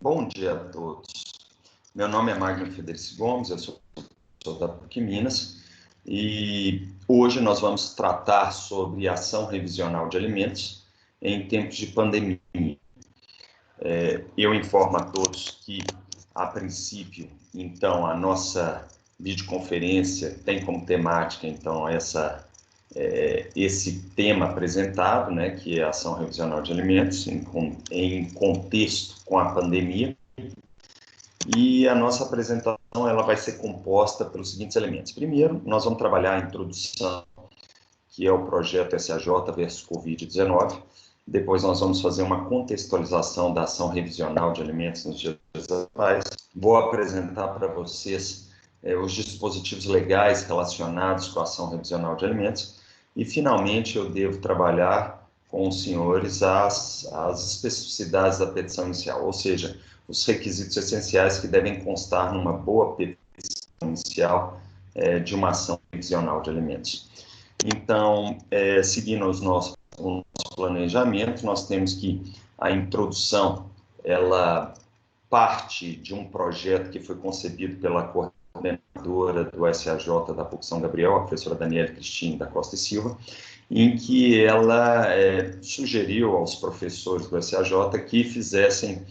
Bom dia a todos. Meu nome é Magno Federici Gomes, eu sou da PUC Minas e hoje nós vamos tratar sobre ação revisional de alimentos em tempos de pandemia. Eu informo a todos que, a princípio, então, a nossa videoconferência tem como temática, então, esse tema apresentado, né, que é a ação revisional de alimentos em contexto com a pandemia. E a nossa apresentação ela vai ser composta pelos seguintes elementos. Primeiro, nós vamos trabalhar a introdução, que é o projeto SAJ versus Covid-19. Depois nós vamos fazer uma contextualização da ação revisional de alimentos nos dias atuais. Vou apresentar para vocês os dispositivos legais relacionados com a ação revisional de alimentos. E, finalmente, eu devo trabalhar com os senhores as especificidades da petição inicial, ou seja, os requisitos essenciais que devem constar numa boa petição inicial de uma ação revisional de alimentos. Então, seguindo o nosso planejamento, nós temos que a introdução, ela parte de um projeto que foi concebido pela coordenadora do SAJ da PUC São Gabriel, a professora Daniela Cristine da Costa e Silva, em que ela sugeriu aos professores do SAJ que fizessem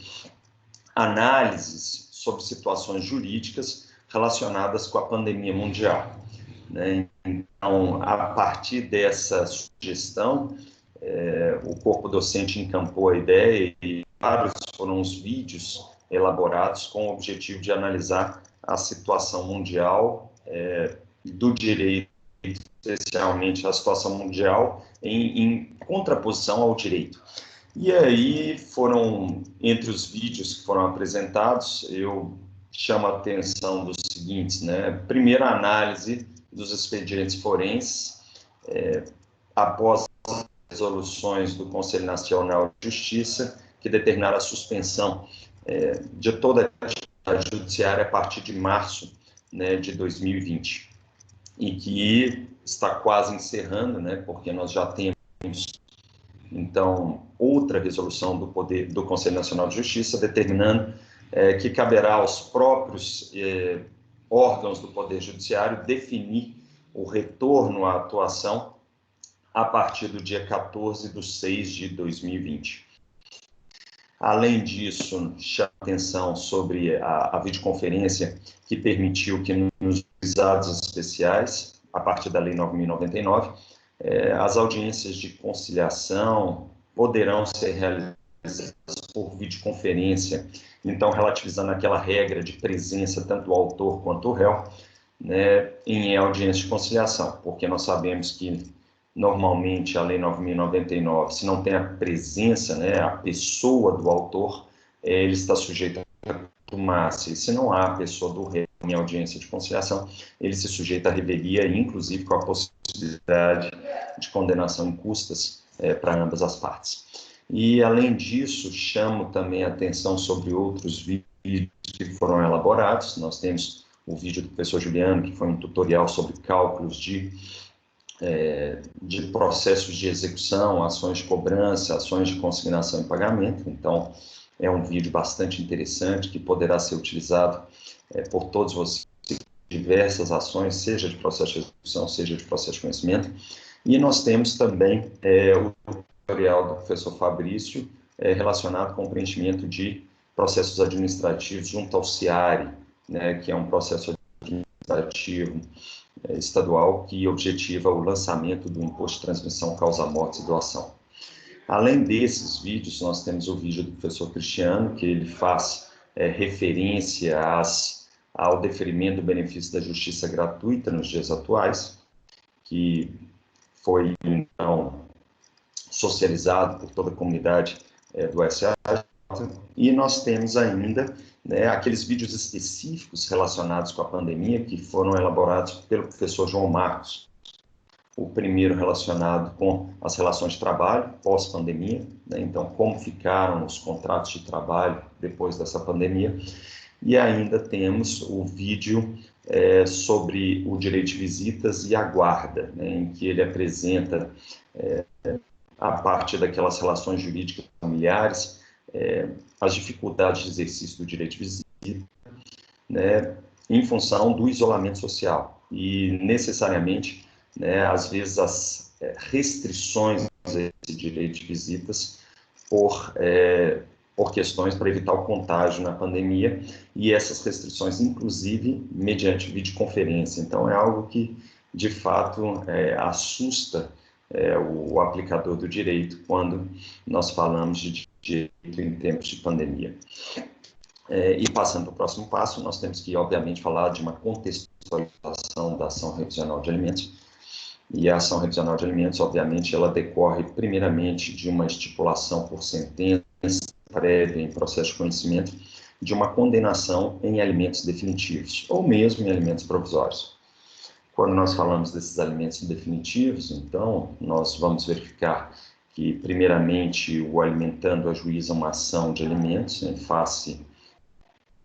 análises sobre situações jurídicas relacionadas com a pandemia mundial, né? Então, a partir dessa sugestão, o corpo docente encampou a ideia e vários foram os vídeos elaborados com o objetivo de analisar a situação mundial do direito, especialmente a situação mundial em contraposição ao direito. E aí foram, entre os vídeos que foram apresentados, eu chamo a atenção dos seguintes, né? Primeira análise dos expedientes forenses, após as resoluções do Conselho Nacional de Justiça, que determinaram a suspensão de toda a atividade judiciária a partir de março, né, de 2020, e que está quase encerrando, né, porque nós já temos, então, outra resolução do Conselho Nacional de Justiça determinando que caberá aos próprios órgãos do Poder Judiciário definir o retorno à atuação a partir do dia 14/6 de 2020. Além disso, chama atenção sobre a videoconferência que permitiu que nos juizados especiais, a partir da Lei 9.099, as audiências de conciliação poderão ser realizadas por videoconferência, então relativizando aquela regra de presença tanto do autor quanto do réu, né, em audiência de conciliação, porque nós sabemos que normalmente a Lei 9.099, se não tem a presença, né, a pessoa do autor, ele está sujeito a tomar-se. Se não há a pessoa do réu em audiência de conciliação, ele se sujeita à revelia, inclusive com a possibilidade de condenação em custas para ambas as partes. E, além disso, chamo também a atenção sobre outros vídeos que foram elaborados. Nós temos o vídeo do professor Juliano, que foi um tutorial sobre cálculos de processos de execução, ações de cobrança, ações de consignação e pagamento. Então, é um vídeo bastante interessante que poderá ser utilizado por todos vocês em diversas ações, seja de processo de execução, seja de processo de conhecimento. E nós temos também o tutorial do professor Fabrício relacionado com o preenchimento de processos administrativos junto ao CIARE, né, que é um processo administrativo estadual que objetiva o lançamento do imposto de transmissão causa-mortes e doação. Além desses vídeos, nós temos o vídeo do professor Cristiano, que ele faz referência ao deferimento do benefício da justiça gratuita nos dias atuais, que foi, então, socializado por toda a comunidade do SAJ. E nós temos ainda, né, aqueles vídeos específicos relacionados com a pandemia que foram elaborados pelo professor João Marcos. O primeiro relacionado com as relações de trabalho pós-pandemia, né, então como ficaram os contratos de trabalho depois dessa pandemia. E ainda temos o vídeo sobre o direito de visitas e a guarda, né, em que ele apresenta a partir daquelas relações jurídicas familiares, as dificuldades de exercício do direito de visita, né, em função do isolamento social. E, necessariamente, né, às vezes, as restrições a esse direito de visitas por questões para evitar o contágio na pandemia, e essas restrições, inclusive, mediante videoconferência. Então, é algo que, de fato, assusta o aplicador do direito quando nós falamos de direito em tempos de pandemia. E passando para o próximo passo, nós temos que, obviamente, falar de uma contextualização da ação revisional de alimentos. E a ação revisional de alimentos, obviamente, ela decorre primeiramente de uma estipulação por sentença prévia em processo de conhecimento de uma condenação em alimentos definitivos, ou mesmo em alimentos provisórios. Quando nós falamos desses alimentos definitivos, então, nós vamos verificar que, primeiramente, o alimentando ajuiza uma ação de alimentos em face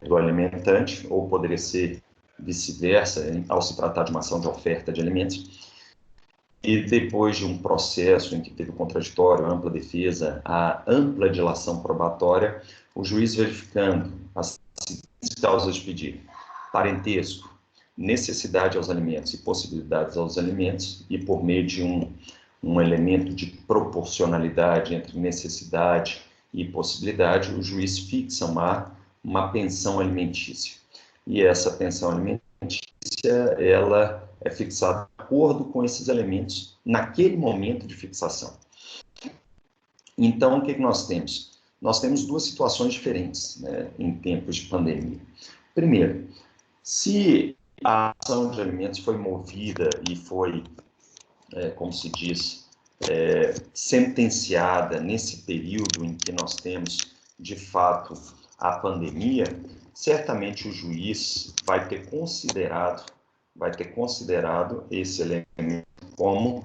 do alimentante, ou poderia ser vice-versa, ao se tratar de uma ação de oferta de alimentos. E depois de um processo em que teve o contraditório, a ampla defesa, a ampla dilação probatória, o juiz verificando as seguintes causas de pedido: parentesco, necessidade aos alimentos e possibilidades aos alimentos, e por meio de um elemento de proporcionalidade entre necessidade e possibilidade, o juiz fixa uma pensão alimentícia. E essa pensão alimentícia, ela é fixada de acordo com esses elementos naquele momento de fixação. Então, o que nós temos? Nós temos duas situações diferentes, né, em tempos de pandemia. Primeiro, se a ação de alimentos foi movida e foi, como se diz, sentenciada nesse período em que nós temos, de fato, a pandemia, certamente o juiz vai ter considerado esse elemento como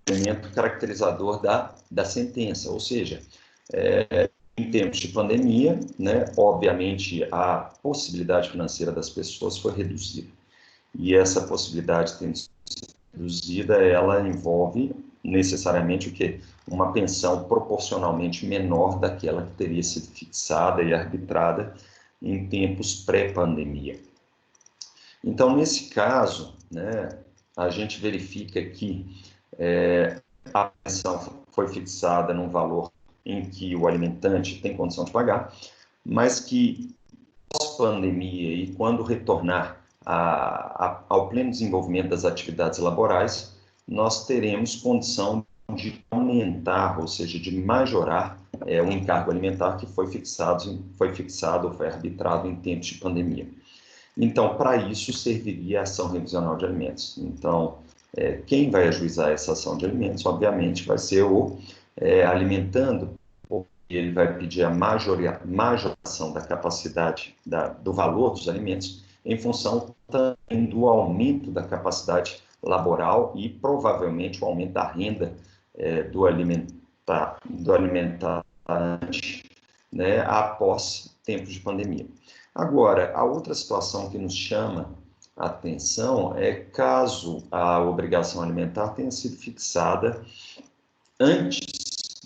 elemento caracterizador da sentença, ou seja, em tempos de pandemia, né, obviamente a possibilidade financeira das pessoas foi reduzida. E essa possibilidade tendo sido reduzida, ela envolve necessariamente o quê? Uma pensão proporcionalmente menor daquela que teria sido fixada e arbitrada em tempos pré-pandemia. Então, nesse caso, né, a gente verifica que a pensão foi fixada num valor em que o alimentante tem condição de pagar, mas que pós-pandemia e quando retornar ao pleno desenvolvimento das atividades laborais, nós teremos condição de aumentar, ou seja, de majorar o encargo alimentar que foi fixado ou foi arbitrado em tempos de pandemia. Então, para isso serviria a ação revisional de alimentos. Então, quem vai ajuizar essa ação de alimentos, obviamente, vai ser o alimentando, porque ele vai pedir a majoração da capacidade do valor dos alimentos em função também do aumento da capacidade laboral e provavelmente o aumento da renda do alimentante, né, após tempos de pandemia. Agora, a outra situação que nos chama a atenção é caso a obrigação alimentar tenha sido fixada antes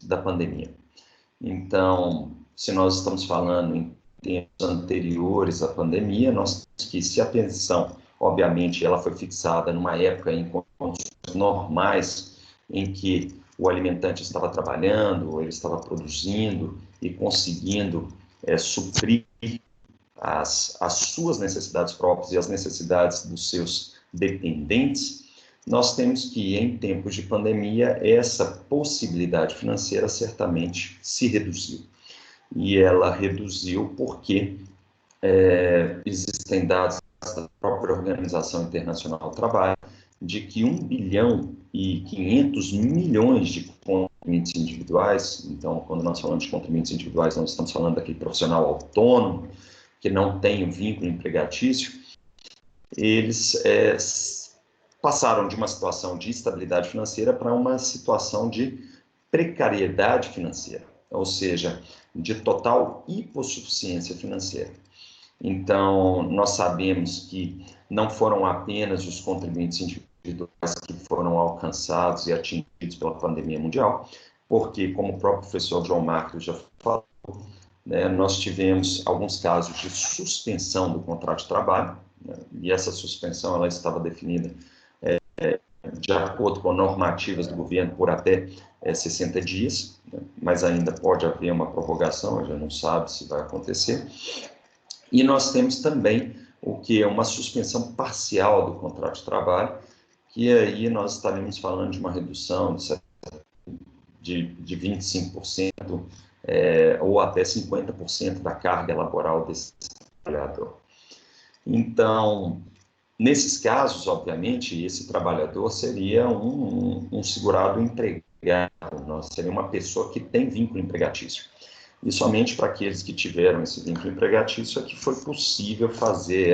da pandemia. Então, se nós estamos falando em tempos anteriores à pandemia, nós temos que, se a pensão, obviamente, ela foi fixada numa época em condições normais, em que o alimentante estava trabalhando, ele estava produzindo e conseguindo suprir as suas necessidades próprias e as necessidades dos seus dependentes, nós temos que, em tempos de pandemia, essa possibilidade financeira certamente se reduziu. E ela reduziu porque existem dados da própria Organização Internacional do Trabalho de que 1 bilhão e 500 milhões de contribuintes individuais, então, quando nós falamos de contribuintes individuais, nós estamos falando daquele profissional autônomo, que não tem um vínculo empregatício, eles passaram de uma situação de estabilidade financeira para uma situação de precariedade financeira, ou seja, de total hipossuficiência financeira. Então, nós sabemos que não foram apenas os contribuintes individuais que foram alcançados e atingidos pela pandemia mundial, porque, como o próprio professor João Marcos já falou, né, nós tivemos alguns casos de suspensão do contrato de trabalho, né, e essa suspensão ela estava definida de acordo com normativas do governo por até 60 dias, né, mas ainda pode haver uma prorrogação, a gente não sabe se vai acontecer. E nós temos também o que é uma suspensão parcial do contrato de trabalho, que aí nós estaremos falando de uma redução de 25% ou até 50% da carga laboral desse trabalhador. Então, nesses casos, obviamente, esse trabalhador seria um segurado empregado, seria uma pessoa que tem vínculo empregatício. E somente para aqueles que tiveram esse vínculo empregatício é que foi possível fazer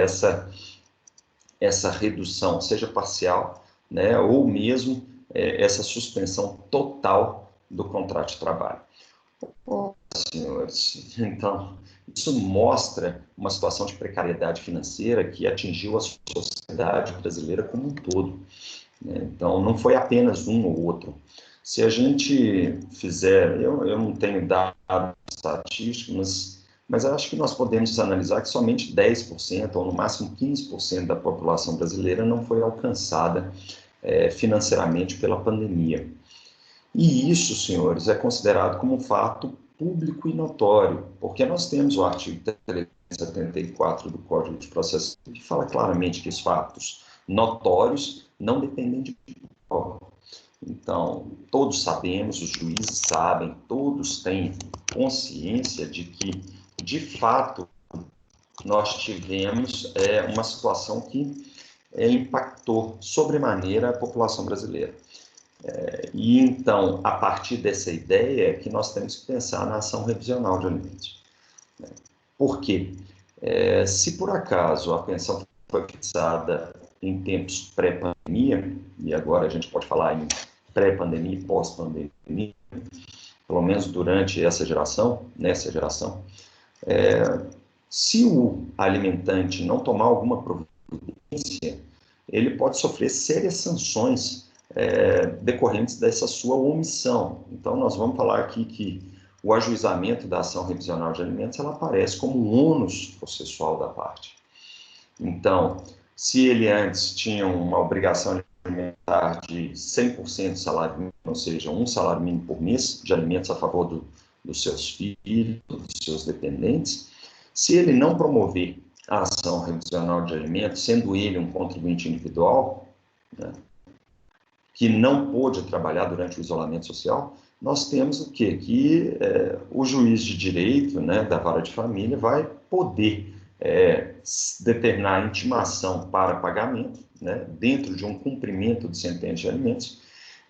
essa redução, seja parcial, né, ou mesmo essa suspensão total do contrato de trabalho. Senhores, então, isso mostra uma situação de precariedade financeira que atingiu a sociedade brasileira como um todo, né? Então, não foi apenas um ou outro. Se a gente fizer, eu não tenho dados estatísticos, mas eu acho que nós podemos analisar que somente 10% ou no máximo 15% da população brasileira não foi alcançada financeiramente pela pandemia. E isso, senhores, é considerado como um fato público e notório, porque nós temos o artigo 374 do Código de Processo que fala claramente que os fatos notórios não dependem de prova. Então, todos sabemos, os juízes sabem, todos têm consciência de que, de fato, nós tivemos uma situação que impactou sobremaneira a população brasileira. E então, a partir dessa ideia, é que nós temos que pensar na ação revisional de alimentos. Por quê? Se por acaso a pensão foi fixada em tempos pré-pandemia, e agora a gente pode falar em pré-pandemia e pós-pandemia, pelo menos durante essa geração, nessa geração, se o alimentante não tomar alguma providência, ele pode sofrer sérias sanções decorrentes dessa sua omissão. Então, nós vamos falar aqui que o ajuizamento da ação revisional de alimentos, ela aparece como um ônus processual da parte. Então, se ele antes tinha uma obrigação alimentar de 100% de salário mínimo, ou seja, um salário mínimo por mês de alimentos a favor dos seus filhos, dos seus dependentes, se ele não promover a ação revisional de alimentos, sendo ele um contribuinte individual, né, que não pôde trabalhar durante o isolamento social, nós temos o quê? Que o juiz de direito, né, da vara de família vai poder determinar a intimação para pagamento, né, dentro de um cumprimento de sentença de alimentos,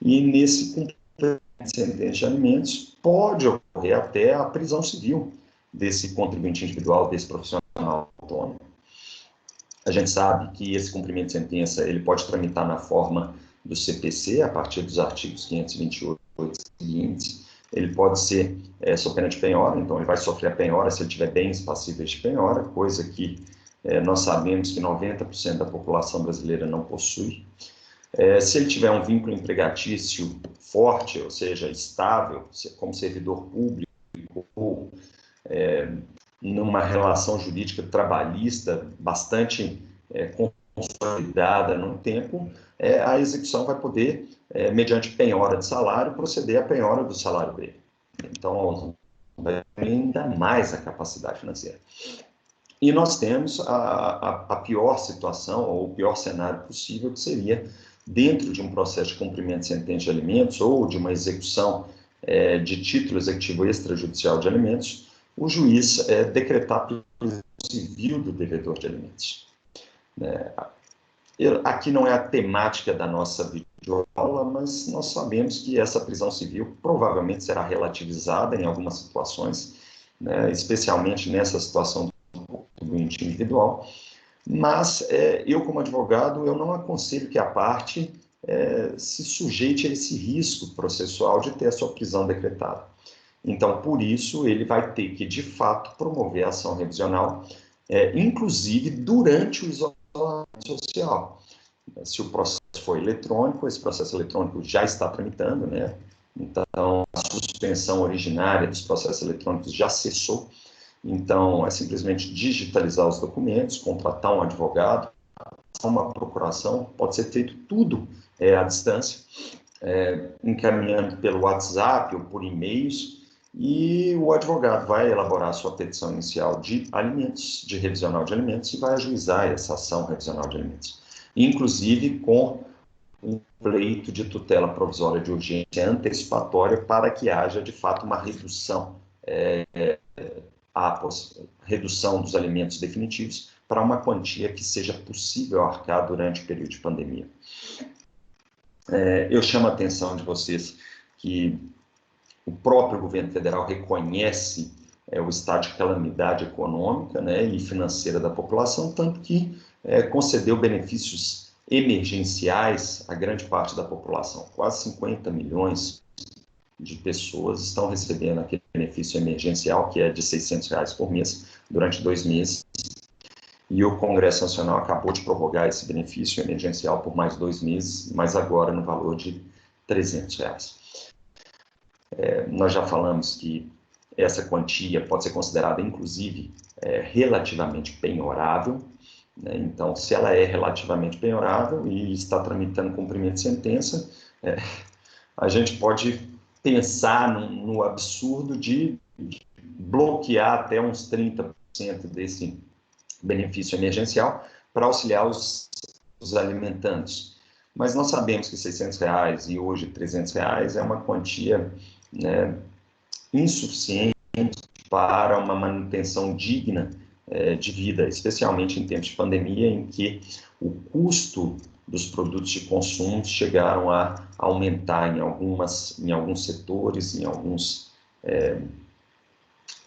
e nesse cumprimento de sentença de alimentos pode ocorrer até a prisão civil desse contribuinte individual, desse profissional autônomo. A gente sabe que esse cumprimento de sentença ele pode tramitar na forma do CPC, a partir dos artigos 528 seguintes. Ele pode ser sob pena de penhora, então ele vai sofrer a penhora se ele tiver bens passíveis de penhora, coisa que nós sabemos que 90% da população brasileira não possui. Se ele tiver um vínculo empregatício forte, ou seja, estável, como servidor público ou numa relação jurídica trabalhista bastante consolidada no tempo, a execução vai poder, mediante penhora de salário, proceder à penhora do salário dele. Então, ainda mais a capacidade financeira. E nós temos a pior situação, ou o pior cenário possível, que seria, dentro de um processo de cumprimento de sentença de alimentos ou de uma execução de título executivo extrajudicial de alimentos, o juiz decretar a prisão civil do devedor de alimentos. Aqui não é a temática da nossa videoaula, mas nós sabemos que essa prisão civil provavelmente será relativizada em algumas situações, né, especialmente nessa situação do contribuinte individual, mas eu, como advogado, eu não aconselho que a parte se sujeite a esse risco processual de ter a sua prisão decretada. Então, por isso, ele vai ter que, de fato, promover a ação revisional, inclusive durante o isolamento social. Se o processo for eletrônico, esse processo eletrônico já está tramitando, né? Então, a suspensão originária dos processos eletrônicos já cessou. Então, é simplesmente digitalizar os documentos, contratar um advogado, uma procuração, pode ser feito tudo à distância, encaminhando pelo WhatsApp ou por e-mails, e o advogado vai elaborar a sua petição inicial de alimentos, de revisional de alimentos, e vai ajuizar essa ação revisional de alimentos, inclusive com um pleito de tutela provisória de urgência antecipatória para que haja, de fato, uma redução, a redução dos alimentos definitivos para uma quantia que seja possível arcar durante o período de pandemia. Eu chamo a atenção de vocês que o próprio governo federal reconhece o estado de calamidade econômica, né, e financeira da população, tanto que concedeu benefícios emergenciais a grande parte da população. Quase 50 milhões de pessoas estão recebendo aquele benefício emergencial, que é de R$600 por mês, durante 2 meses. E o Congresso Nacional acabou de prorrogar esse benefício emergencial por mais 2 meses, mas agora no valor de R$300. Nós já falamos que essa quantia pode ser considerada, inclusive, relativamente penhorável, né? Então, se ela é relativamente penhorável e está tramitando cumprimento de sentença, a gente pode pensar no absurdo de bloquear até uns 30% desse benefício emergencial para auxiliar os alimentantes. Mas nós sabemos que R$600 e hoje R$300 é uma quantia, né, insuficiente para uma manutenção digna de vida, especialmente em tempos de pandemia, em que o custo dos produtos de consumo chegaram a aumentar em alguns setores, em alguns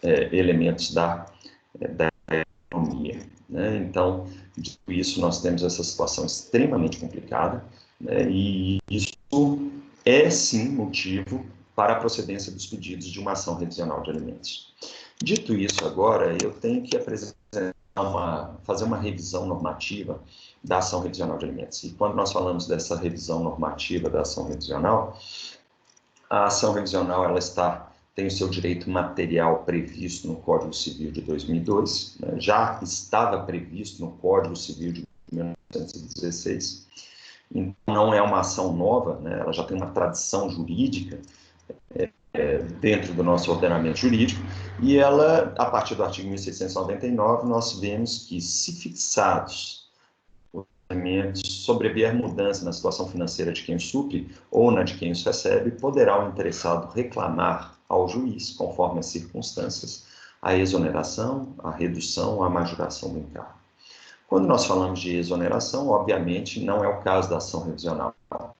elementos da economia, né? Então, dito isso, nós temos essa situação extremamente complicada, né? E isso é, sim, motivo para a procedência dos pedidos de uma ação revisional de alimentos. Dito isso, agora, eu tenho que fazer uma revisão normativa da ação revisional de alimentos. E quando nós falamos dessa revisão normativa da ação revisional, a ação revisional ela tem o seu direito material previsto no Código Civil de 2002, né? Já estava previsto no Código Civil de 1916, então não é uma ação nova, né? Ela já tem uma tradição jurídica dentro do nosso ordenamento jurídico, e ela, a partir do artigo 1699, nós vemos que, se fixados os alimentos, sobrevier mudança na situação financeira de quem os supre ou na de quem os recebe, poderá o interessado reclamar ao juiz, conforme as circunstâncias, a exoneração, a redução, a majoração do encargo. Quando nós falamos de exoneração, obviamente, não é o caso da ação revisional,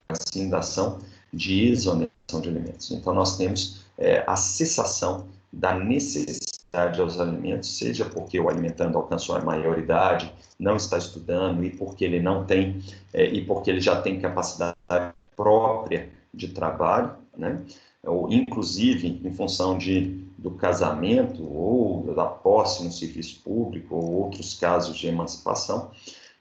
mas sim da ação de exoneração de alimentos. Então, nós temos a cessação da necessidade aos alimentos, seja porque o alimentando alcançou a maioridade, não está estudando, e porque ele não tem, e porque ele já tem capacidade própria de trabalho, né? Ou, inclusive, em função do casamento ou da posse no serviço público ou outros casos de emancipação.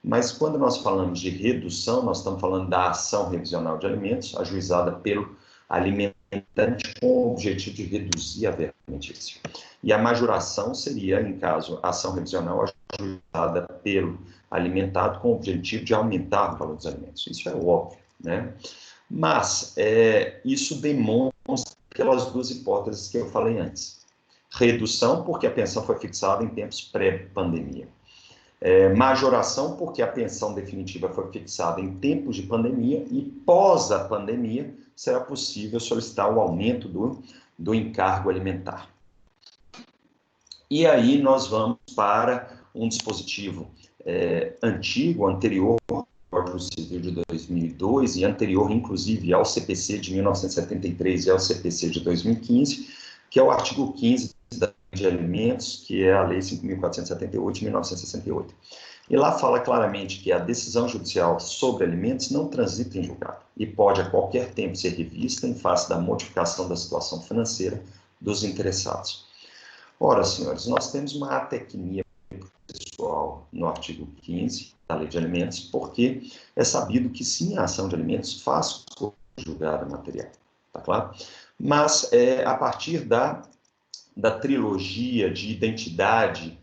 Mas quando nós falamos de redução, nós estamos falando da ação revisional de alimentos, ajuizada pelo alimentante com o objetivo de reduzir a verba alimentícia. E a majoração seria, em caso, a ação revisional ajuizada pelo alimentado com o objetivo de aumentar o valor dos alimentos. Isso é óbvio, né? Mas isso demonstra aquelas 2 hipóteses que eu falei antes. Redução, porque a pensão foi fixada em tempos pré-pandemia. Majoração, porque a pensão definitiva foi fixada em tempos de pandemia e pós a pandemia será possível solicitar o aumento do encargo alimentar. E aí nós vamos para um dispositivo antigo, anterior ao Código Civil de 2002 e anterior, inclusive, ao CPC de 1973 e ao CPC de 2015, que é o artigo 15 da Lei de Alimentos, que é a Lei 5.478 de 1968. E lá fala claramente que a decisão judicial sobre alimentos não transita em julgado e pode a qualquer tempo ser revista em face da modificação da situação financeira dos interessados. Ora, senhores, nós temos uma atecnia processual no artigo 15 da Lei de Alimentos, porque é sabido que sim, a ação de alimentos faz julgado material, tá claro? Mas a partir da trilogia de identidade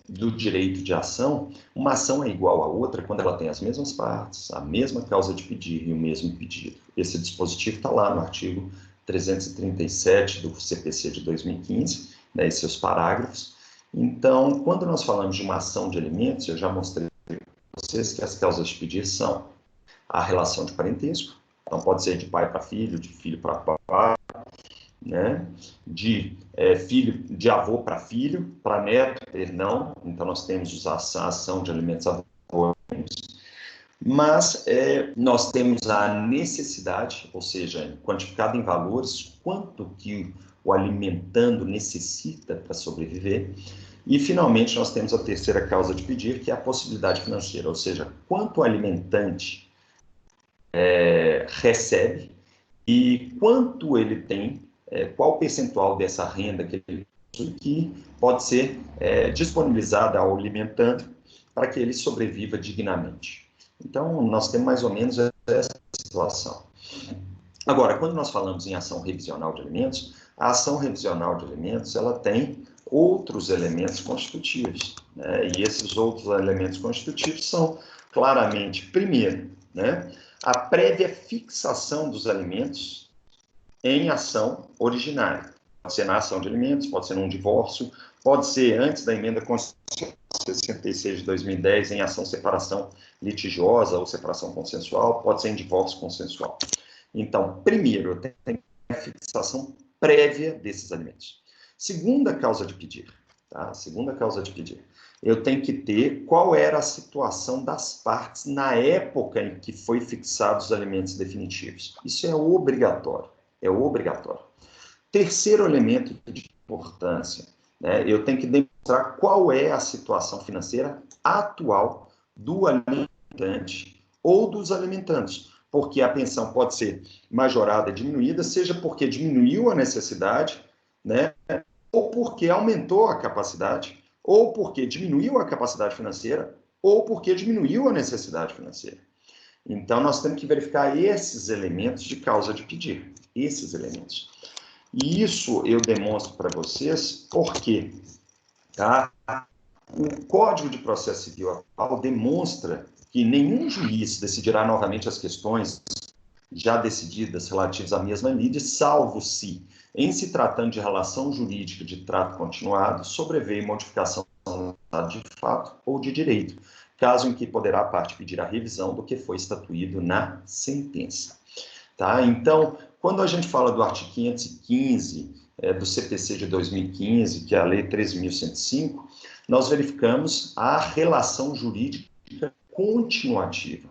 do direito de ação, uma ação é igual à outra quando ela tem as mesmas partes, a mesma causa de pedir e o mesmo pedido. Esse dispositivo está lá no artigo 337 do CPC de 2015, né, e seus parágrafos. Então, quando nós falamos de uma ação de alimentos, eu já mostrei para vocês que as causas de pedir são a relação de parentesco, então pode ser de pai para filho, de filho para papai, né? De avô para filho, para neto, perdão. Então nós temos a ação de alimentos avônicos, mas nós temos a necessidade, ou seja, quantificada em valores, quanto que o alimentando necessita para sobreviver. E, finalmente, nós temos a terceira causa de pedir, que é a possibilidade financeira, ou seja, quanto o alimentante recebe e quanto ele tem, qual o percentual dessa renda que ele possui, que pode ser disponibilizada ao alimentando para que ele sobreviva dignamente. Então, nós temos mais ou menos essa situação. Agora, quando nós falamos em ação revisional de alimentos, a ação revisional de alimentos, ela tem outros elementos constitutivos, né? E esses outros elementos constitutivos são, claramente, primeiro, né, a prévia fixação dos alimentos em ação originária. Pode ser na ação de alimentos, pode ser num divórcio, pode ser antes da emenda constitucional 66 de 2010 em ação separação litigiosa ou separação consensual, pode ser em divórcio consensual. Então, primeiro, eu tenho a fixação prévia desses alimentos. Segunda causa de pedir, tá? Segunda causa de pedir. Eu tenho que ter qual era a situação das partes na época em que foi fixados os alimentos definitivos. Isso é obrigatório, é obrigatório. Terceiro elemento de importância, né? Eu tenho que demonstrar qual é a situação financeira atual do alimentante ou dos alimentantes, porque a pensão pode ser majorada e diminuída, seja porque diminuiu a necessidade, né? Ou porque aumentou a capacidade, ou porque diminuiu a capacidade financeira, ou porque diminuiu a necessidade financeira. Então, nós temos que verificar esses elementos de causa de pedir, esses elementos. E isso eu demonstro para vocês porque, tá? O Código de Processo Civil atual demonstra que nenhum juiz decidirá novamente as questões já decididas relativas à mesma lide, salvo se, em se tratando de relação jurídica de trato continuado, sobreveio modificação de fato ou de direito, caso em que poderá a parte pedir a revisão do que foi estatuído na sentença. Tá? Então, quando a gente fala do artigo 515 do CPC de 2015, que é a Lei 13.105, nós verificamos a relação jurídica continuativa.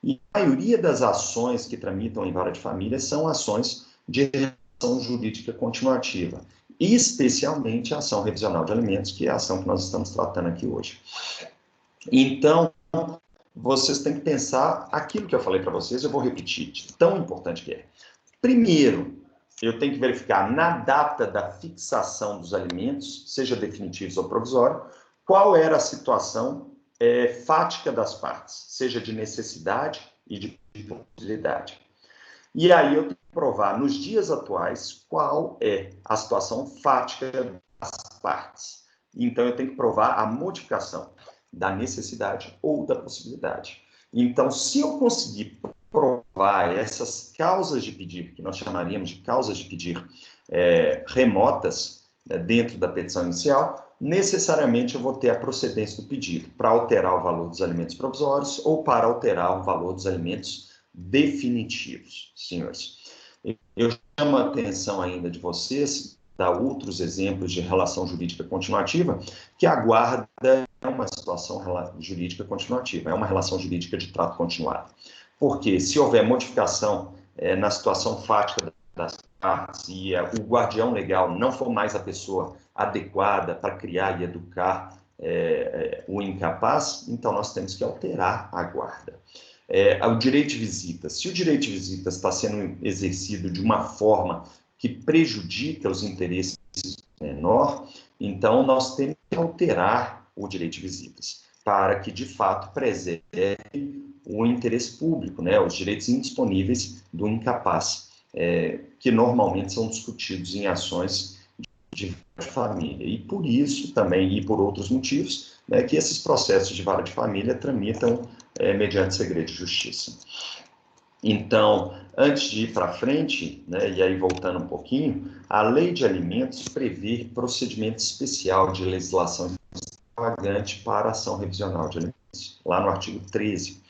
E a maioria das ações que tramitam em vara de família são ações de relação jurídica continuativa, especialmente a ação revisional de alimentos, que é a ação que nós estamos tratando aqui hoje. Então, vocês têm que pensar aquilo que eu falei para vocês, eu vou repetir, de tão importante que é. Primeiro, eu tenho que verificar na data da fixação dos alimentos, seja definitivos ou provisórios, qual era a situação fática das partes, seja de necessidade e de possibilidade. E aí eu tenho que provar nos dias atuais qual é a situação fática das partes. Então eu tenho que provar a modificação da necessidade ou da possibilidade. Então, se eu conseguir provar essas causas de pedir, que nós chamaríamos de causas de pedir remotas, dentro da petição inicial, necessariamente eu vou ter a procedência do pedido para alterar o valor dos alimentos provisórios ou para alterar o valor dos alimentos definitivos, senhores. Eu chamo a atenção ainda de vocês, dar outros exemplos de relação jurídica continuativa, que aguarda uma situação jurídica continuativa, é uma relação jurídica de trato continuado. Porque se houver modificação na situação fática das partes e o guardião legal não for mais a pessoa adequada para criar e educar o incapaz, então nós temos que alterar a guarda. O direito de visita. Se o direito de visita está sendo exercido de uma forma que prejudica os interesses do menor, então nós temos que alterar o direito de visitas para que, de fato, preserve o interesse público, né, os direitos indisponíveis do incapaz que normalmente são discutidos em ações de família. E por isso também, e por outros motivos, né, que esses processos de vara de família tramitam mediante segredo de justiça. Então, antes de ir para frente, né, e aí voltando um pouquinho, a Lei de Alimentos prevê procedimento especial de legislação extravagante para ação revisional de alimentos, lá no artigo 13.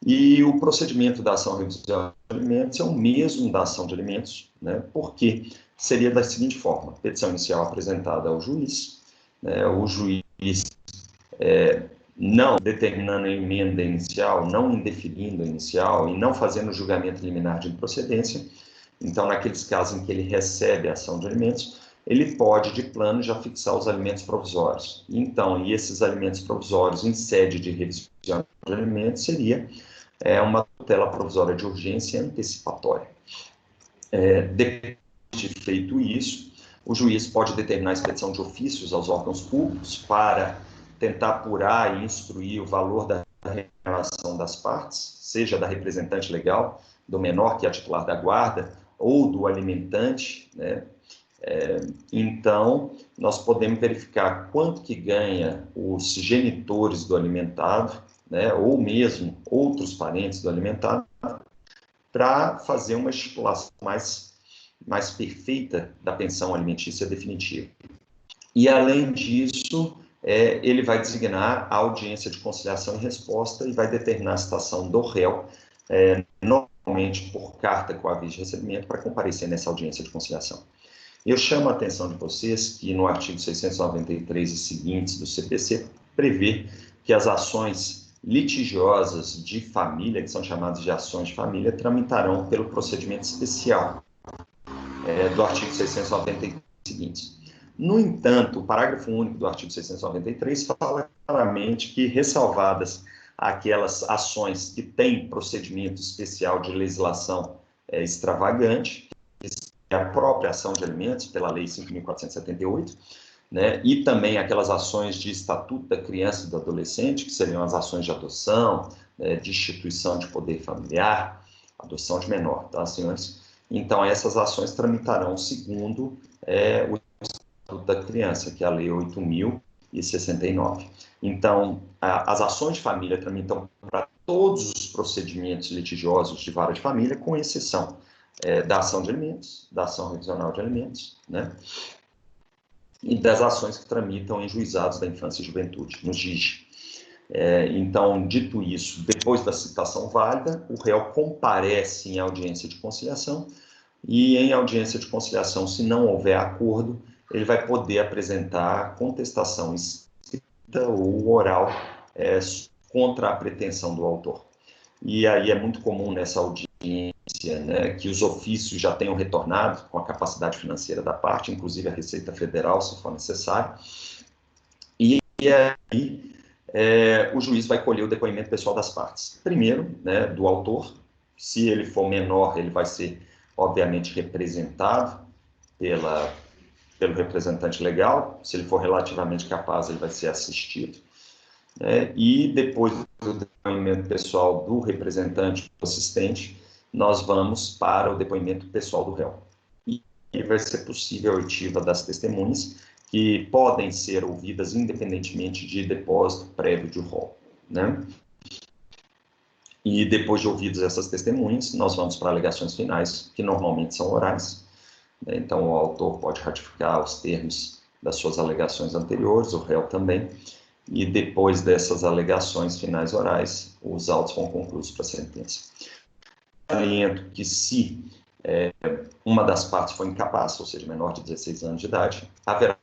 E o procedimento da ação revisional de alimentos é o mesmo da ação de alimentos, né, porque seria da seguinte forma: petição inicial apresentada ao juiz, né, o juiz não determinando a emenda inicial, não indeferindo a inicial e não fazendo julgamento liminar de improcedência. Então, naqueles casos em que ele recebe a ação de alimentos, ele pode, de plano, já fixar os alimentos provisórios. Então, e esses alimentos provisórios em sede de revisão de alimentos seria uma tutela provisória de urgência antecipatória. Depois de feito isso, o juiz pode determinar a expedição de ofícios aos órgãos públicos para tentar apurar e instruir o valor da remuneração das partes, seja da representante legal, do menor, que é a titular da guarda, ou do alimentante, né? Então, nós podemos verificar quanto que ganha os genitores do alimentado, né, ou mesmo outros parentes do alimentado, para fazer uma estipulação mais perfeita da pensão alimentícia definitiva. E, além disso, ele vai designar a audiência de conciliação e resposta e vai determinar a citação do réu, normalmente por carta com aviso de recebimento, para comparecer nessa audiência de conciliação. Eu chamo a atenção de vocês que no artigo 693 e seguintes do CPC prevê que as ações litigiosas de família, que são chamadas de ações de família, tramitarão pelo procedimento especial do artigo 693 e seguintes. No entanto, o parágrafo único do artigo 693 fala claramente que, ressalvadas aquelas ações que têm procedimento especial de legislação extravagante, a própria ação de alimentos, pela Lei 5.478, né, e também aquelas ações de estatuto da criança e do adolescente, que seriam as ações de adoção, de instituição de poder familiar, adoção de menor, tá, senhores? Então, essas ações tramitarão segundo o Estatuto da Criança, que é a Lei 8.069. Então, as ações de família tramitam para todos os procedimentos litigiosos de vara de família, com exceção da ação de alimentos, da ação revisional de alimentos, né? E das ações que tramitam em juizados da infância e juventude, no JIJ. Então, dito isso, depois da citação válida, o réu comparece em audiência de conciliação e, em audiência de conciliação, se não houver acordo, ele vai poder apresentar contestação escrita ou oral contra a pretensão do autor. E aí é muito comum nessa audiência, né, que os ofícios já tenham retornado com a capacidade financeira da parte, inclusive a Receita Federal, se for necessário. E aí o juiz vai colher o depoimento pessoal das partes. Primeiro, né, do autor. Se ele for menor, ele vai ser, obviamente, representado pelo representante legal. Se ele for relativamente capaz, ele vai ser assistido. E depois do depoimento pessoal do representante do assistente, nós vamos para o depoimento pessoal do réu. E vai ser possível a oitiva das testemunhas, que podem ser ouvidas independentemente de depósito prévio de rol, né? E depois de ouvidas essas testemunhas, nós vamos para alegações finais, que normalmente são orais. Então, o autor pode ratificar os termos das suas alegações anteriores, o réu também. E depois dessas alegações finais orais, os autos vão concluídos para a sentença. Saliento que se uma das partes for incapaz, ou seja, menor de 16 anos de idade, haverá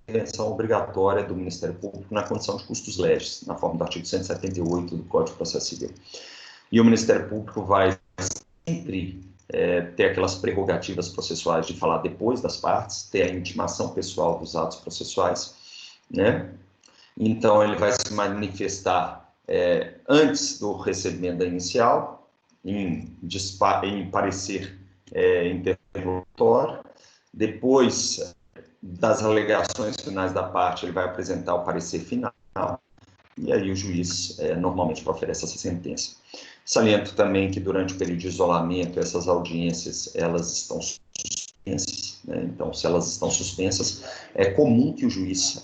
intervenção obrigatória do Ministério Público na condição de custos leges, na forma do artigo 178 do Código de Processo Civil. E o Ministério Público vai sempre ter aquelas prerrogativas processuais de falar depois das partes, ter a intimação pessoal dos atos processuais, né? Então, ele vai se manifestar antes do recebimento da inicial, em parecer interlocutório. Depois das alegações finais da parte, ele vai apresentar o parecer final. e aí o juiz normalmente profere essa sentença. Saliento também que durante o período de isolamento, essas audiências, elas estão suspensas, né? Então, se elas estão suspensas, é comum que o juiz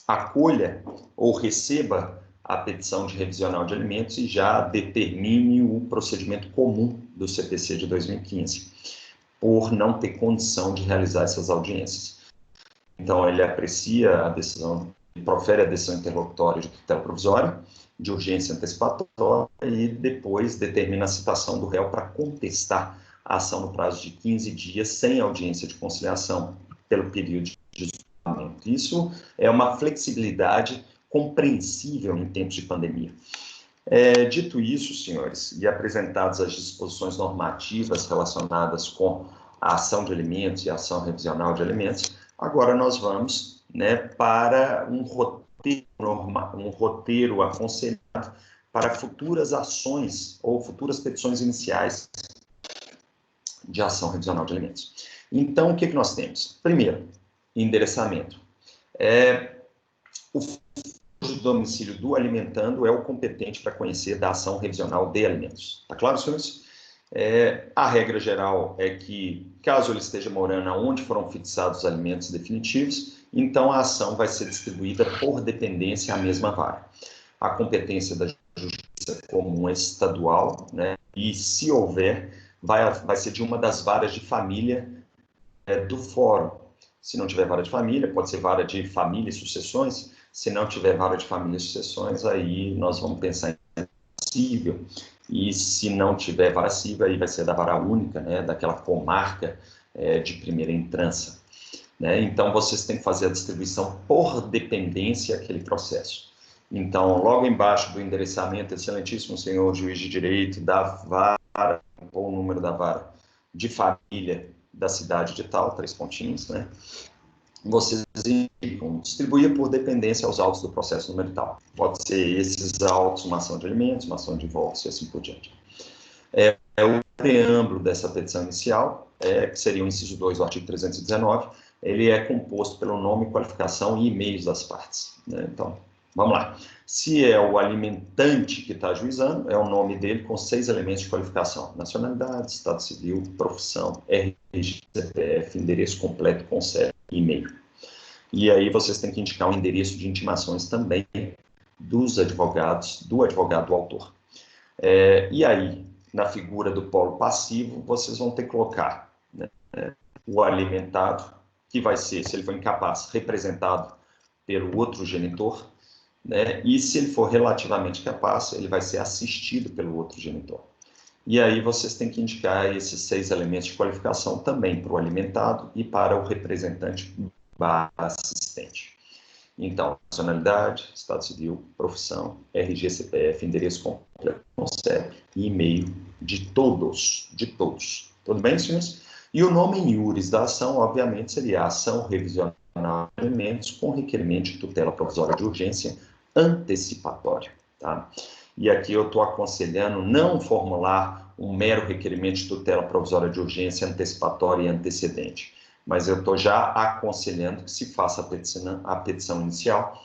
acolha ou receba a petição de revisional de alimentos e já determine o procedimento comum do CPC de 2015, por não ter condição de realizar essas audiências. Então, ele aprecia a decisão, profere a decisão interlocutória de tutela provisória, de urgência antecipatória, e depois determina a citação do réu para contestar a ação no prazo de 15 dias, sem audiência de conciliação, pelo período de isolamento. Isso é uma flexibilidade compreensível em tempos de pandemia. Dito isso, senhores, e apresentadas as disposições normativas relacionadas com a ação de alimentos e a ação revisional de alimentos, agora nós vamos, né, para um roteiro aconselhado para futuras ações ou futuras petições iniciais de ação revisional de alimentos. Então, o que nós temos? Primeiro, endereçamento. O de domicílio do alimentando é o competente para conhecer da ação revisional de alimentos. Está claro, senhores? A regra geral é que, caso ele esteja morando onde foram fixados os alimentos definitivos, então a ação vai ser distribuída por dependência à mesma vara. A competência da Justiça Comum é estadual, né? E se houver, vai ser de uma das varas de família do fórum. Se não tiver vara de família, pode ser vara de família e sucessões. Se não tiver vara de família e sucessões, aí nós vamos pensar em cível. E se não tiver vara cível, aí vai ser da vara única, né, daquela comarca de primeira entrância. Né? Então, vocês têm que fazer a distribuição por dependência aquele processo. Então, logo embaixo do endereçamento, excelentíssimo senhor juiz de direito, da vara, ou o número da vara de família da cidade de tal, 3 pontinhos, né? Vocês indicam, distribuir por dependência aos autos do processo número tal. Pode ser esses autos, uma ação de alimentos, uma ação de divórcio e assim por diante. O preâmbulo dessa petição inicial, que seria o inciso 2 do artigo 319, ele é composto pelo nome, qualificação e e-mails das partes. Né? Então, vamos lá. Se é o alimentante que está ajuizando, é o nome dele com 6 elementos de qualificação: nacionalidade, estado civil, profissão, RG, CPF, endereço completo com CEP e e-mail. E aí vocês têm que indicar o endereço de intimações também dos advogados, do advogado do autor. E aí, na figura do polo passivo, vocês vão ter que colocar, né, o alimentado, que vai ser, se ele for incapaz, representado pelo outro genitor, né, e se ele for relativamente capaz, ele vai ser assistido pelo outro genitor. E aí vocês têm que indicar esses 6 elementos de qualificação também para o alimentado e para o representante assistente. Então, nacionalidade, estado civil, profissão, RG, CPF, endereço completo, CEP e e-mail de todos. Tudo bem, senhores? E o nome em iuris da ação, obviamente, seria a ação revisional de alimentos com requerimento de tutela provisória de urgência antecipatória, tá? E aqui eu estou aconselhando não formular um mero requerimento de tutela provisória de urgência antecipatória e antecedente, mas eu estou já aconselhando que se faça a petição inicial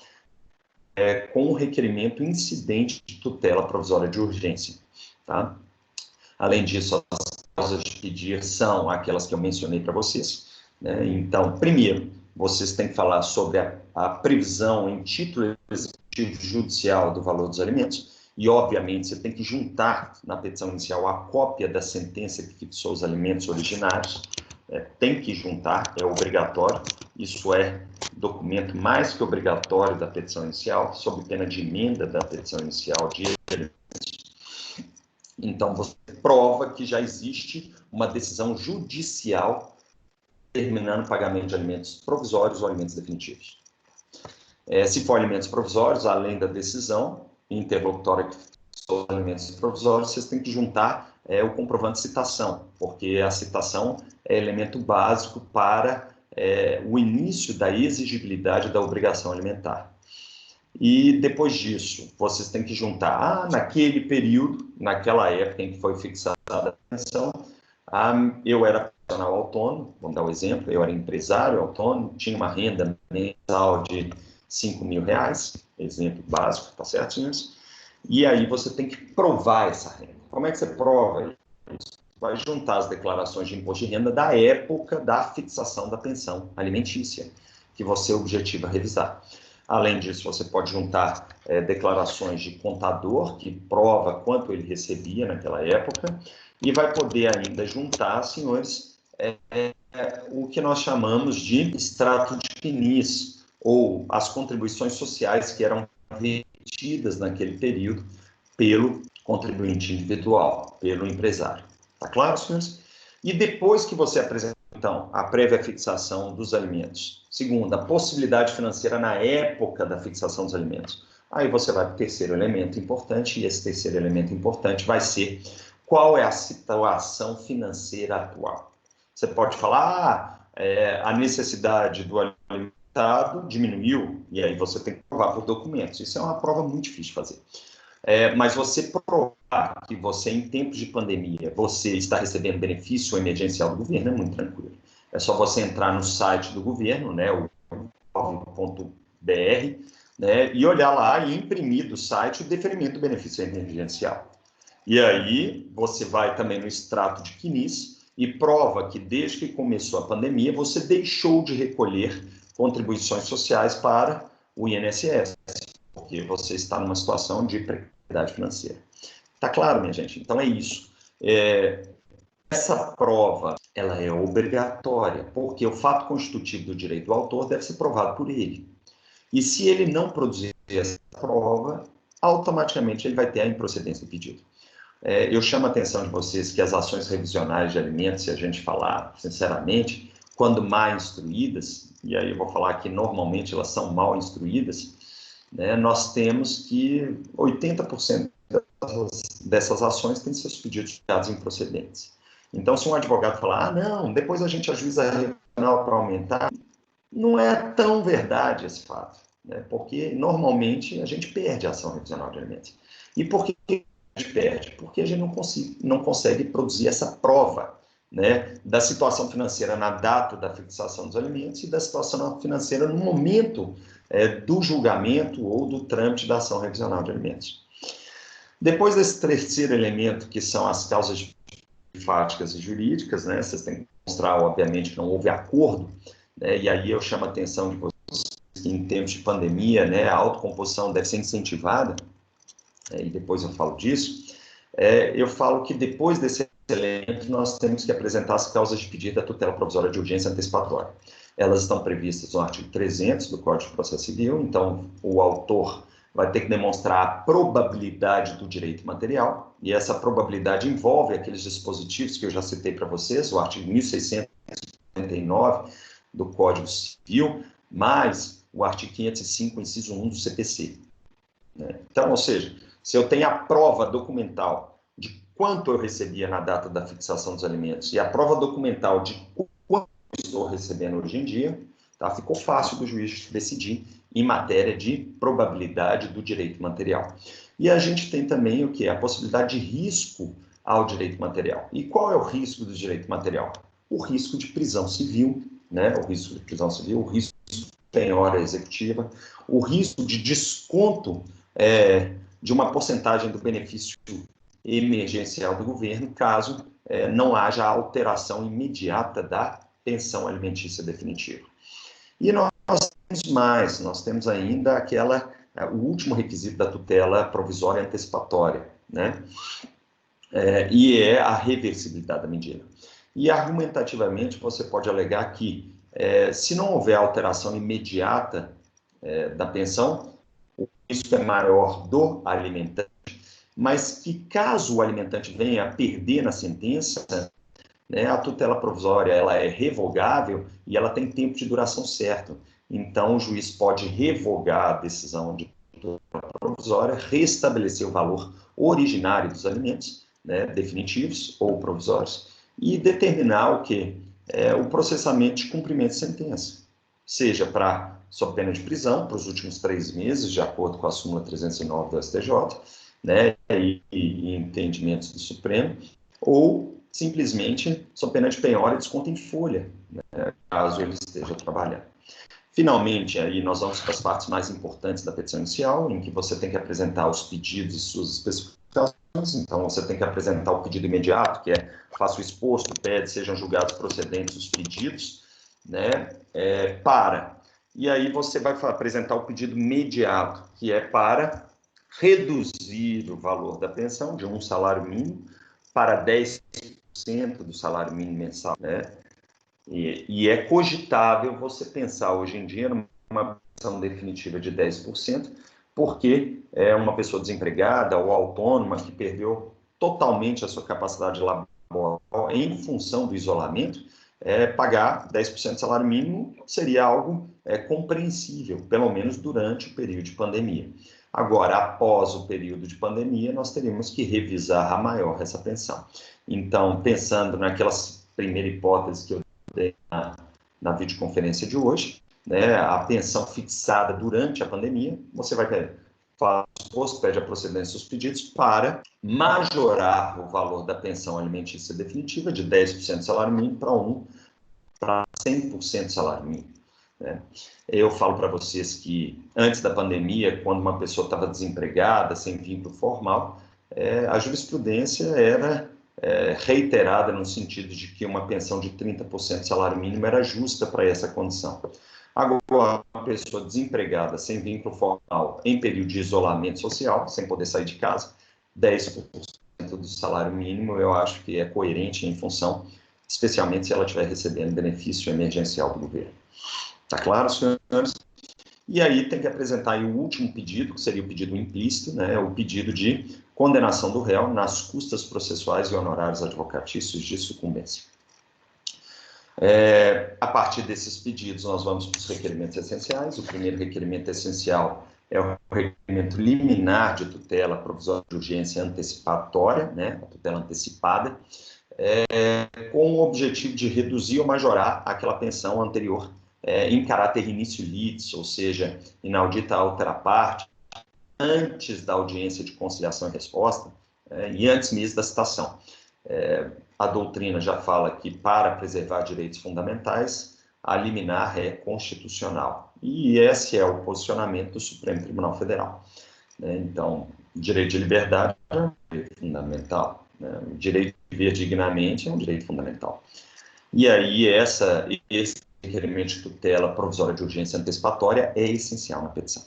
com o requerimento incidente de tutela provisória de urgência, tá? Além disso, as causas de pedir são aquelas que eu mencionei para vocês, né? Então, primeiro, vocês têm que falar sobre a previsão em título executivo judicial do valor dos alimentos e, obviamente, você tem que juntar na petição inicial a cópia da sentença que fixou os alimentos originários. Tem que juntar, é obrigatório, isso é documento mais que obrigatório da petição inicial, sob pena de emenda da petição inicial de alimentos. Então, você prova que já existe uma decisão judicial determinando o pagamento de alimentos provisórios ou alimentos definitivos. Se for alimentos provisórios, além da decisão interlocutória que fixou os alimentos provisórios, vocês têm que juntar o comprovante de citação, porque a citação é elemento básico para o início da exigibilidade da obrigação alimentar. E depois disso, vocês têm que juntar, naquele período, naquela época em que foi fixada a pensão, eu era profissional autônomo, vamos dar um exemplo, eu era empresário autônomo, tinha uma renda mensal de R$5.000, exemplo básico, tá certo, senhores? E aí você tem que provar essa renda. Como é que você prova isso? Vai juntar as declarações de imposto de renda da época da fixação da pensão alimentícia, que você objetiva revisar. Além disso, você pode juntar declarações de contador, que prova quanto ele recebia naquela época, e vai poder ainda juntar, senhores, o que nós chamamos de extrato de PNIS, ou as contribuições sociais que eram retidas naquele período pelo contribuinte individual, pelo empresário. Tá claro, senhores? E depois que você apresenta, então, a prévia fixação dos alimentos, segundo, a possibilidade financeira na época da fixação dos alimentos, aí você vai para o terceiro elemento importante, e esse terceiro elemento importante vai ser qual é a situação financeira atual. Você pode falar, a necessidade do alimentado diminuiu, e aí você tem que provar por documentos. Isso é uma prova muito difícil de fazer. Mas você provar que você, em tempos de pandemia, você está recebendo benefício emergencial do governo é muito tranquilo. É só você entrar no site do governo, né, o gov.br, né, e olhar lá e imprimir do site o deferimento do benefício emergencial. E aí você vai também no extrato de CNIS e prova que desde que começou a pandemia você deixou de recolher contribuições sociais para o INSS, porque você está numa situação de precariedade financeira. Tá claro, minha gente? Então é isso. Essa prova, ela é obrigatória, porque o fato constitutivo do direito do autor deve ser provado por ele. E se ele não produzir essa prova, automaticamente ele vai ter a improcedência do pedido. Eu chamo a atenção de vocês que as ações revisionais de alimentos, se a gente falar sinceramente, quando mal instruídas, e aí eu vou falar que normalmente elas são mal instruídas, né, nós temos que 80% dessas ações têm seus pedidos julgados improcedentes. Então, se um advogado falar, não, depois a gente ajuiza a regional para aumentar, não é tão verdade esse fato, né, porque normalmente a gente perde a ação revisional de alimentos. E por que a gente perde? Porque a gente não consegue produzir essa prova, né, da situação financeira na data da fixação dos alimentos e da situação financeira no momento do julgamento ou do trâmite da ação revisional de alimentos. Depois desse terceiro elemento, que são as causas fáticas e jurídicas, né, vocês têm que mostrar, obviamente, que não houve acordo, né, e aí eu chamo a atenção de vocês que em tempos de pandemia, né, a autocomposição deve ser incentivada, e depois eu falo disso. Eu falo que depois desse elemento nós temos que apresentar as causas de pedido da tutela provisória de urgência antecipatória. Elas estão previstas no artigo 300 do Código de Processo Civil, então o autor vai ter que demonstrar a probabilidade do direito material, e essa probabilidade envolve aqueles dispositivos que eu já citei para vocês, o artigo 1659 do Código Civil, mais o artigo 505, inciso 1 do CPC. Né? Então, ou seja, se eu tenho a prova documental de quanto eu recebia na data da fixação dos alimentos e a prova documental de quanto eu estou recebendo hoje em dia, tá? Ficou fácil do juiz decidir em matéria de probabilidade do direito material. E a gente tem também o que? A possibilidade de risco ao direito material. E qual é o risco do direito material? O risco de prisão civil, né? O risco de prisão civil, o risco de penhora executiva, o risco de desconto de uma porcentagem do benefício emergencial do governo, caso não haja alteração imediata da pensão alimentícia definitiva. E nós temos mais, nós temos ainda o último requisito da tutela provisória antecipatória, né? E é a reversibilidade da medida. E argumentativamente você pode alegar que, se não houver alteração imediata da pensão, o risco é maior do alimentante, mas que caso o alimentante venha a perder na sentença, né, a tutela provisória ela é revogável e ela tem tempo de duração certo. Então, o juiz pode revogar a decisão de tutela provisória, restabelecer o valor originário dos alimentos, né, definitivos ou provisórios, e determinar o quê? O processamento de cumprimento de sentença, seja sob pena de prisão, para os últimos 3 meses, de acordo com a súmula 309 do STJ, né, e entendimentos do Supremo, ou simplesmente sob pena de penhora e desconto em folha, né, caso ele esteja trabalhando. Finalmente, aí nós vamos para as partes mais importantes da petição inicial, em que você tem que apresentar os pedidos e suas especificações. Então, você tem que apresentar o pedido imediato, que é faça o exposto, pede, sejam julgados procedentes os pedidos, né, E aí você vai apresentar o pedido imediato, que é para reduzir o valor da pensão de um salário mínimo para 10% do salário mínimo mensal, né? E é cogitável você pensar hoje em dia numa pensão definitiva de 10%, porque é uma pessoa desempregada ou autônoma que perdeu totalmente a sua capacidade laboral em função do isolamento, pagar 10% do salário mínimo seria algo compreensível, pelo menos durante o período de pandemia. Agora, após o período de pandemia, nós teríamos que revisar a maior essa pensão. Então, pensando naquelas primeira hipótese que eu dei na videoconferência de hoje, né, a pensão fixada durante a pandemia, você vai fazer o exposto, pede a procedência dos pedidos para majorar o valor da pensão alimentícia definitiva de 10% do salário mínimo para 100% do salário mínimo. Né? Eu falo para vocês que antes da pandemia, quando uma pessoa estava desempregada, sem vínculo formal, a jurisprudência era reiterada no sentido de que uma pensão de 30% do salário mínimo era justa para essa condição. Agora, uma pessoa desempregada, sem vínculo formal, em período de isolamento social, sem poder sair de casa, 10% do salário mínimo, eu acho que é coerente em função, especialmente se ela estiver recebendo benefício emergencial do governo. Está claro, senhores? E aí tem que apresentar aí o último pedido, que seria o pedido implícito, né, o pedido de condenação do réu nas custas processuais e honorários advocatícios de sucumbência. A partir desses pedidos, nós vamos para os requerimentos essenciais. O primeiro requerimento essencial é o requerimento liminar de tutela provisória de urgência antecipatória, né, a tutela antecipada, com o objetivo de reduzir ou majorar aquela pensão anterior em caráter início litis, ou seja, inaudita altera parte, antes da audiência de conciliação e resposta e antes mesmo da citação. A doutrina já fala que, para preservar direitos fundamentais, a liminar é constitucional. E esse é o posicionamento do Supremo Tribunal Federal. Então, direito de liberdade é um direito fundamental. O direito de viver dignamente é um direito fundamental. E aí, esse requerimento de tutela provisória de urgência antecipatória é essencial na petição.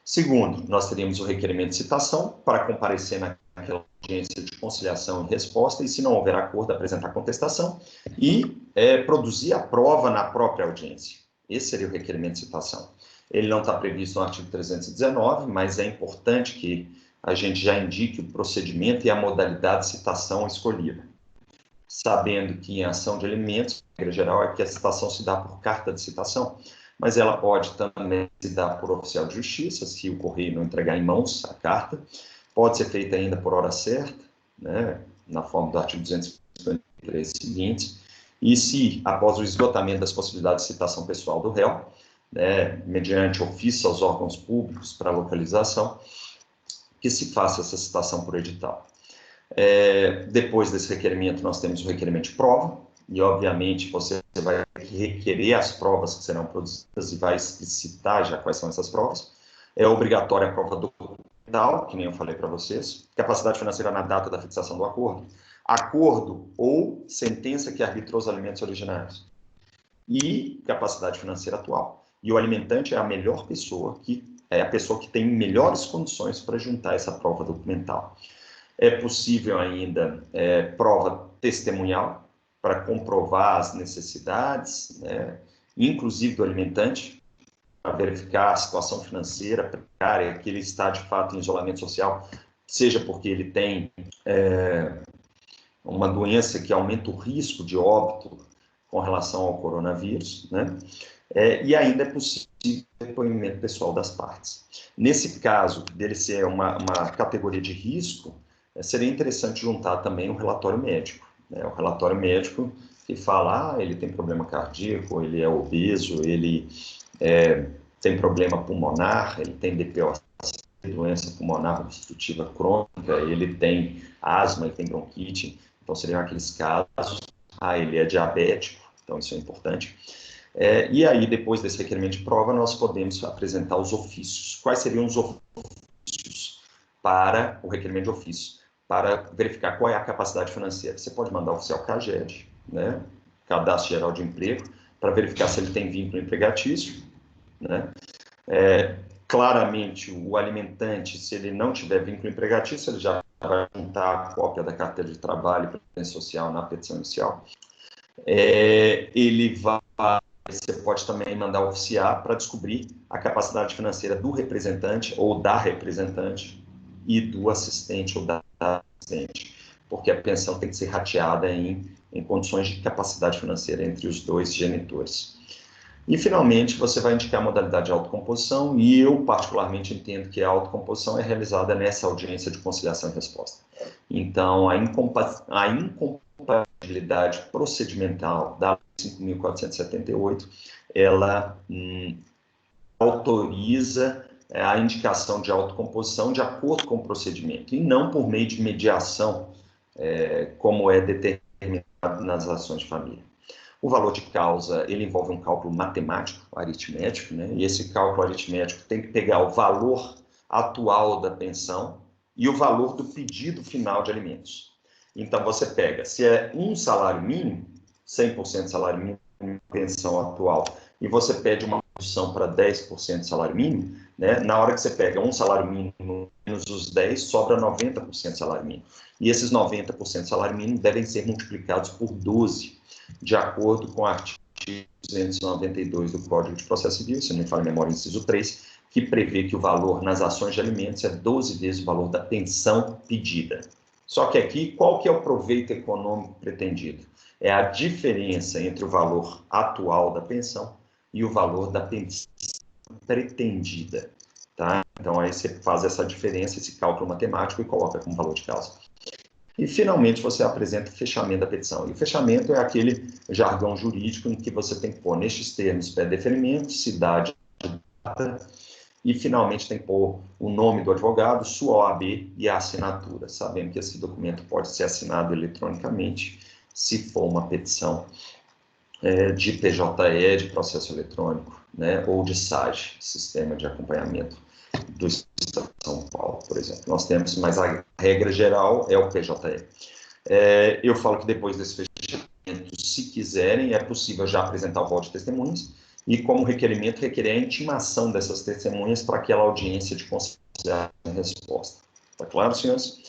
Segundo, nós teríamos o requerimento de citação para comparecer naquela audiência de conciliação e resposta, e se não houver acordo, apresentar contestação e produzir a prova na própria audiência. Esse seria o requerimento de citação. Ele não está previsto no artigo 319, mas é importante que a gente já indique o procedimento e a modalidade de citação escolhida. Sabendo que em ação de alimentos, a regra geral é que a citação se dá por carta de citação, mas ela pode também se dar por oficial de justiça, se o correio não entregar em mãos a carta, pode ser feita ainda por hora certa, né, na forma do artigo 253 seguinte, e se, após o esgotamento das possibilidades de citação pessoal do réu, mediante ofício aos órgãos públicos para localização, que se faça essa citação por edital. Depois desse requerimento, nós temos o requerimento de prova, e obviamente você vai requerer as provas que serão produzidas e vai explicitar já quais são essas provas. É obrigatória a prova documental, que nem eu falei para vocês, capacidade financeira na data da fixação do acordo ou sentença que arbitrou os alimentos originários, e capacidade financeira atual. E o alimentante é a melhor pessoa, é a pessoa que tem melhores condições para juntar essa prova documental. É possível ainda prova testemunhal para comprovar as necessidades, inclusive do alimentante, para verificar a situação financeira precária, que ele está de fato em isolamento social, seja porque ele tem uma doença que aumenta o risco de óbito com relação ao coronavírus, né? E ainda é possível depoimento pessoal das partes. Nesse caso, dele ser uma categoria de risco, seria interessante juntar também um relatório médico. O relatório médico que fala, ele tem problema cardíaco, ele é obeso, ele tem problema pulmonar, ele tem DPOC, doença pulmonar obstrutiva crônica, ele tem asma, ele tem bronquite, então seriam aqueles casos, ele é diabético, então isso é importante. E aí, depois desse requerimento de prova, nós podemos apresentar os ofícios. Quais seriam os ofícios para o requerimento de ofício? Para verificar qual é a capacidade financeira. Você pode mandar o oficial CAGED, né, Cadastro Geral de Emprego, para verificar se ele tem vínculo empregatício, né? Claramente, o alimentante, se ele não tiver vínculo empregatício, ele já vai juntar a cópia da carteira de trabalho e previdência social na petição inicial. Você pode também mandar oficiar para descobrir a capacidade financeira do representante ou da representante e do assistente ou da assistente, porque a pensão tem que ser rateada em condições de capacidade financeira entre os dois genitores. E, finalmente, você vai indicar a modalidade de autocomposição, e eu, particularmente, entendo que a autocomposição é realizada nessa audiência de conciliação e resposta. Então, a incompatibilidade procedimental da 5.478, ela autoriza a indicação de autocomposição de acordo com o procedimento, e não por meio de mediação, como é determinado nas ações de família. O valor de causa, ele envolve um cálculo matemático, aritmético, né? E esse cálculo aritmético tem que pegar o valor atual da pensão e o valor do pedido final de alimentos. Então, você pega, se é um salário mínimo, 100% de salário mínimo, pensão atual, e você pede uma redução para 10% de salário mínimo, né? Na hora que você pega um salário mínimo menos os 10, sobra 90% de salário mínimo. E esses 90% de salário mínimo devem ser multiplicados por 12, de acordo com o artigo 292 do Código de Processo Civil, se não me falha a memória, inciso 3, que prevê que o valor nas ações de alimentos é 12 vezes o valor da pensão pedida. Só que aqui, qual que é o proveito econômico pretendido? É a diferença entre o valor atual da pensão e o valor da pensão pretendida. Tá? Então, aí você faz essa diferença, esse cálculo matemático e coloca como valor de causa. E, finalmente, você apresenta o fechamento da petição. E o fechamento é aquele jargão jurídico em que você tem que pôr, nestes termos, pé-deferimento, cidade, data, e, finalmente, tem que pôr o nome do advogado, sua OAB e a assinatura, sabendo que esse documento pode ser assinado eletronicamente, se for uma petição de PJE, de processo eletrônico, né, ou de SAGE, Sistema de Acompanhamento do Estado de São Paulo, por exemplo. Nós temos, mas a regra geral é o PJE. Eu falo que depois desse fechamento, se quiserem, é possível já apresentar o rol de testemunhas e, como requerimento, requerer a intimação dessas testemunhas para aquela audiência de conciliação e resposta. Está claro, senhores?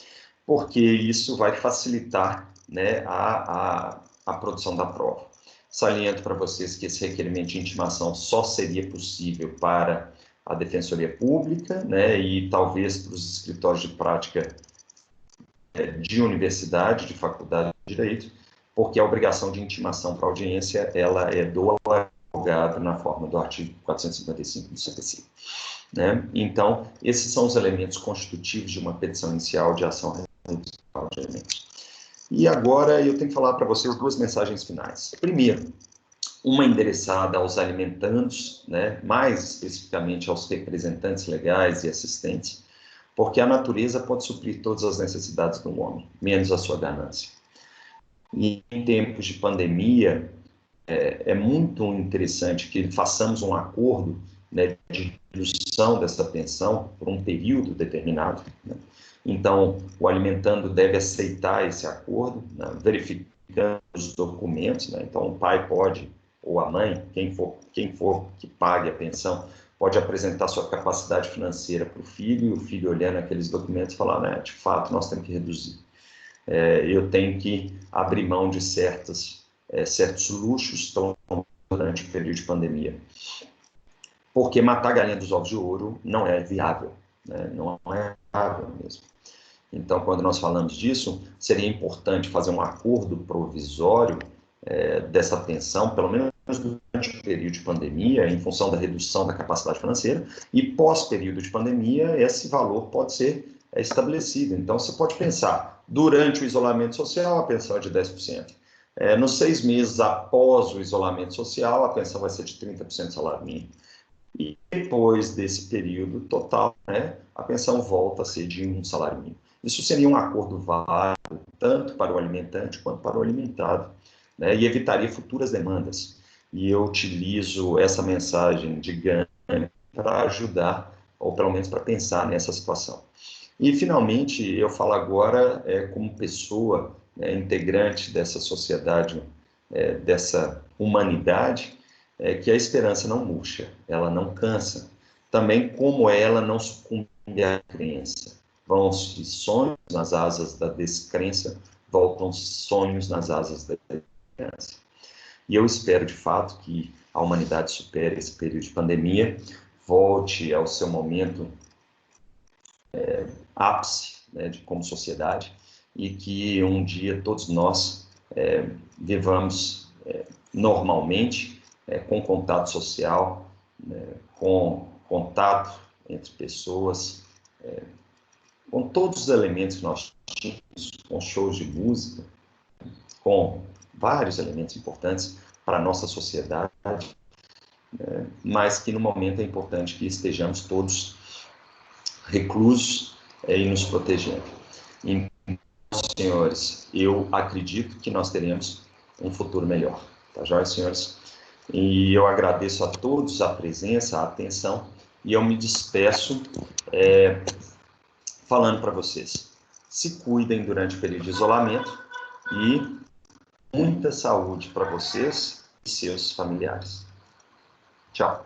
Porque isso vai facilitar, né, a produção da prova. Saliento para vocês que esse requerimento de intimação só seria possível para a Defensoria Pública, né, e talvez para os escritórios de prática de universidade, de faculdade de direito, porque a obrigação de intimação para audiência, ela é do advogado na forma do artigo 455 do CPC. Né? Então, esses são os elementos constitutivos de uma petição inicial de ação recursal de alimentos. E agora eu tenho que falar para vocês duas mensagens finais. Primeiro, uma endereçada aos alimentandos, né, mais especificamente aos representantes legais e assistentes, porque a natureza pode suprir todas as necessidades do homem, menos a sua ganância. E em tempos de pandemia, é muito interessante que façamos um acordo, né, de redução dessa pensão por um período determinado, né? Então, o alimentando deve aceitar esse acordo, né, verificando os documentos, né? Então, o pai pode, ou a mãe, quem for que pague a pensão, pode apresentar sua capacidade financeira para o filho, e o filho, olhando aqueles documentos, falar, né, de fato, nós temos que reduzir. Eu tenho que abrir mão de certos luxos durante o período de pandemia. Porque matar a galinha dos ovos de ouro não é viável, né? Não é viável mesmo. Então, quando nós falamos disso, seria importante fazer um acordo provisório dessa pensão, pelo menos durante o período de pandemia, em função da redução da capacidade financeira, e pós-período de pandemia, esse valor pode ser estabelecido. Então, você pode pensar, durante o isolamento social, a pensão é de 10%. Nos 6 meses após o isolamento social, a pensão vai ser de 30% do salário mínimo. E depois desse período total, né, a pensão volta a ser de um salário mínimo. Isso seria um acordo válido, tanto para o alimentante quanto para o alimentado, né, e evitaria futuras demandas. e eu utilizo essa mensagem de ganho para ajudar, ou pelo menos para pensar nessa situação. E, finalmente, eu falo agora como pessoa, integrante dessa sociedade, dessa humanidade, que a esperança não murcha, ela não cansa. Também como ela não sucumbe à crença. Vão-se sonhos nas asas da descrença, voltam sonhos nas asas da esperança. E eu espero, de fato, que a humanidade supere esse período de pandemia, volte ao seu momento ápice, né, como sociedade, e que um dia todos nós vivamos normalmente, com contato social, com contato entre pessoas, com todos os elementos que nós tínhamos, com shows de música, com vários elementos importantes para a nossa sociedade, mas que no momento é importante que estejamos todos reclusos e nos protegendo. Então, senhores, eu acredito que nós teremos um futuro melhor. Tá joia, senhores? E eu agradeço a todos a presença, a atenção, e eu me despeço falando para vocês. Se cuidem durante o período de isolamento e muita saúde para vocês e seus familiares. Tchau.